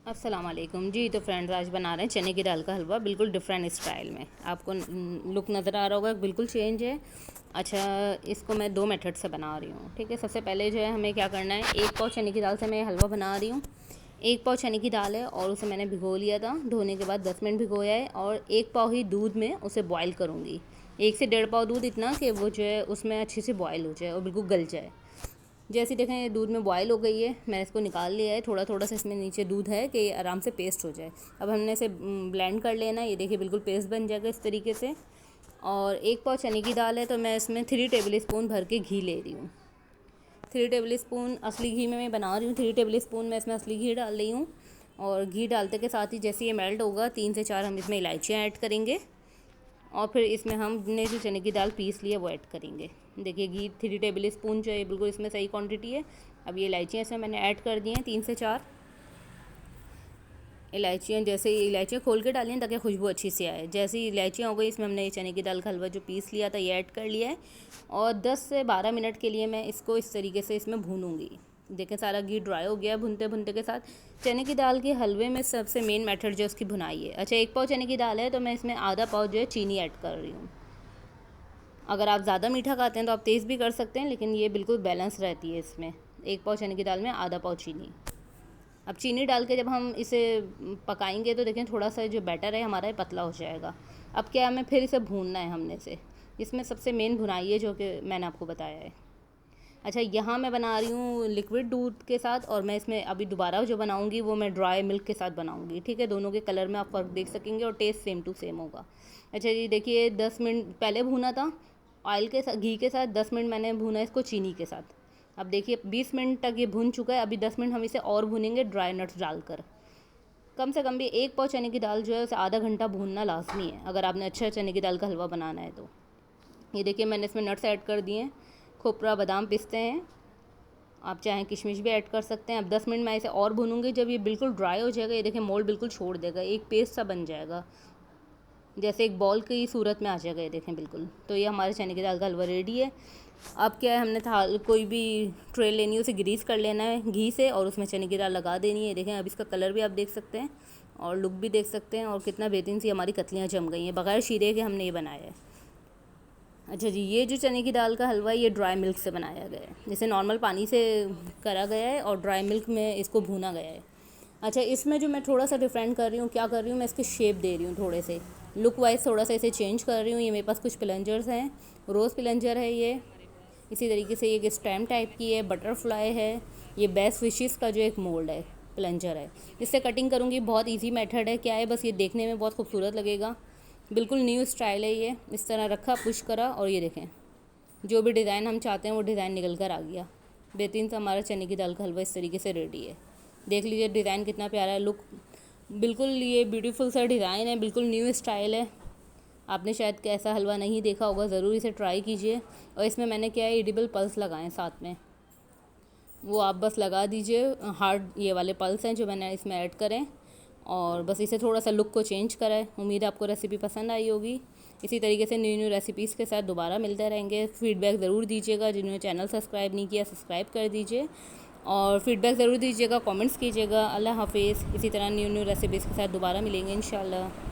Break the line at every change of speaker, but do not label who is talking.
अस्सलाम वालेकुम जी। तो फ्रेंड्स, आज बना रहे हैं चने की दाल का हलवा, बिल्कुल डिफरेंट स्टाइल में। आपको लुक नज़र आ रहा होगा, बिल्कुल चेंज है। अच्छा, इसको मैं दो मेथड से बना रही हूँ। ठीक है, सबसे पहले जो है हमें क्या करना है, एक पाव चने की दाल से मैं हलवा बना रही हूँ। एक पाव चने की दाल है और उसे मैंने भिगो लिया था। धोने के बाद 10 मिनट भिगोया है और एक पाव ही दूध में उसे बॉयल करूँगी। 1 से 1.5 पाव दूध, इतना कि वो जो है उसमें अच्छे से बॉयल हो जाए और बिल्कुल गल जाए। जैसे देखें ये दूध में बॉयल हो गई है, मैंने इसको निकाल लिया है। थोड़ा थोड़ा सा इसमें नीचे दूध है कि आराम से पेस्ट हो जाए। अब हमने इसे ब्लेंड कर लेना। ये देखिए बिल्कुल पेस्ट बन जाएगा इस तरीके से। और एक पाव चने की दाल है तो मैं इसमें 3 टेबल स्पून भर के घी ले रही हूँ। 3 टेबल स्पून असली घी में मैं बना रही हूँ। 3 टेबल स्पून मैं इसमें असली घी डाल रही हूँ। और घी डालते के साथ ही जैसे ये मेल्ट होगा, 3 से 4 हम इसमें इलायचियाँ ऐड करेंगे। और फिर इसमें हमने जो चने की दाल पीस ली है वो ऐड करेंगे। देखिए घी 3 टेबल स्पून जो है बिल्कुल इसमें सही क्वांटिटी है। अब ये इलायचियाँ इसमें मैंने ऐड कर दी हैं, 3 से 4 इलायचियाँ। जैसे ही इलायचियाँ खोल के डाली हैं ताकि खुशबू अच्छी से आए। जैसे ही इलायचियाँ हो गई, इसमें हमने ये चने की दाल का हलवा जो पीस लिया था ये ऐड कर लिया है। और 10 से 12 मिनट के लिए मैं इसको इस तरीके से इसमें भूनूंगी। देखें सारा घी ड्राई हो गया भुनते भुनते के साथ। चने की दाल के हलवे में सबसे मेन मेथड जो उसकी भुनाई है। अच्छा, 1 पाव चने की दाल है तो मैं इसमें आधा पाव जो है चीनी ऐड कर रही हूँ। अगर आप ज़्यादा मीठा खाते हैं तो आप तेज़ भी कर सकते हैं, लेकिन ये बिल्कुल बैलेंस रहती है इसमें। 1 पाव चने की दाल में आधा पाव चीनी। अब चीनी डाल के जब हम इसे पकाएंगे तो देखें थोड़ा सा जो बैटर है हमारा ये पतला हो जाएगा। अब क्या हमें फिर इसे भूनना है हमने से। इसमें सबसे मेन भुनाई है जो कि मैंने आपको बताया है। अच्छा, यहाँ मैं बना रही हूँ लिक्विड दूध के साथ और मैं इसमें अभी दोबारा जो बनाऊँगी वो मैं ड्राई मिल्क के साथ बनाऊँगी। ठीक है, दोनों के कलर में आप फ़र्क देख सकेंगे और टेस्ट सेम टू सेम होगा। अच्छा जी, देखिए 10 मिनट पहले भूना था ऑयल के साथ, घी के साथ। 10 मिनट मैंने भूना इसको चीनी के साथ। अब देखिए 20 मिनट तक ये भुन चुका है। अभी 10 मिनट हम इसे और भूनेंगे ड्राई नट्स डालकर। कम से कम भी 1 पाव चने की दाल जो है उसे आधा घंटा भूनना लाजमी है अगर आपने अच्छा चने की दाल का हलवा बनाना है तो। ये देखिए मैंने इसमें नट्स ऐड कर दिए हैं, खोपरा बादाम पिस्ते हैं, आप चाहें किशमिश भी ऐड कर सकते हैं। अब 10 मिनट मैं इसे और भूनूंगी। जब ये बिल्कुल ड्राई हो जाएगा, ये देखिए मोल्ड बिल्कुल छोड़ देगा, एक पेस्ट सा बन जाएगा, जैसे एक बॉल की सूरत में आ जाएगा ये देखें बिल्कुल। तो ये हमारे चने की दाल का हलवा रेडी है। अब क्या है, हमने थाल कोई भी ट्रे लेनी है, उसे ग्रीस कर लेना है घी से और उसमें चने की दाल लगा देनी है। देखें अब इसका कलर भी आप देख सकते हैं और लुक भी देख सकते हैं और कितना बेहतरीन सी हमारी कतलियाँ जम गई हैं। बगैर शीरे के हमने ये बनाया है। अच्छा जी, ये जो चने की दाल का हलवा है ये ड्राई मिल्क से बनाया गया है। इसे नॉर्मल पानी से करा गया है और ड्राई मिल्क में इसको भूना गया है। अच्छा, इसमें जो मैं थोड़ा सा डिफरेंट कर रही हूँ, क्या कर रही हूँ, मैं इसकी शेप दे रही हूँ, थोड़े से लुक वाइज थोड़ा सा इसे चेंज कर रही हूँ। ये मेरे पास कुछ प्लंजर्स हैं, रोज़ प्लंजर है ये। इसी तरीके से ये एक स्टैम्प टाइप की है, बटरफ्लाई है। ये बेस्ट विशेस का जो एक मोल्ड है, प्लंजर है। इससे कटिंग करूँगी, बहुत ईजी मेथड है। क्या है, बस ये देखने में बहुत खूबसूरत लगेगा, बिल्कुल न्यू स्टाइल है ये। इस तरह रखा, पुश करा और ये देखें जो भी डिज़ाइन हम चाहते हैं वो डिज़ाइन निकल कर आ गया। बेहतरीन सा हमारा चने की दाल का हलवा इस तरीके से रेडी है। देख लीजिए डिज़ाइन कितना प्यारा है, लुक बिल्कुल ये ब्यूटीफुल सा डिज़ाइन है, बिल्कुल न्यू स्टाइल है। आपने शायद कैसा हलवा नहीं देखा होगा, ज़रूर इसे ट्राई कीजिए। और इसमें मैंने क्या है, एडिबल पल्स लगाए साथ में, वो आप बस लगा दीजिए। हार्ड ये वाले पल्स हैं जो मैंने इसमें ऐड करें और बस इसे थोड़ा सा लुक को चेंज करा है। उम्मीद है आपको रेसिपी पसंद आई होगी। इसी तरीके से न्यू न्यू रेसिपीज़ के साथ दोबारा मिलते रहेंगे। फीडबैक ज़रूर दीजिएगा, जिन्होंने चैनल सब्सक्राइब नहीं किया सब्सक्राइब कर दीजिए और फीडबैक ज़रूर दीजिएगा, कमेंट्स कीजिएगा। अल्लाह हाफिज़। इसी तरह न्यू न्यू रेसिपीज़ के साथ दोबारा मिलेंगे इंशाल्लाह।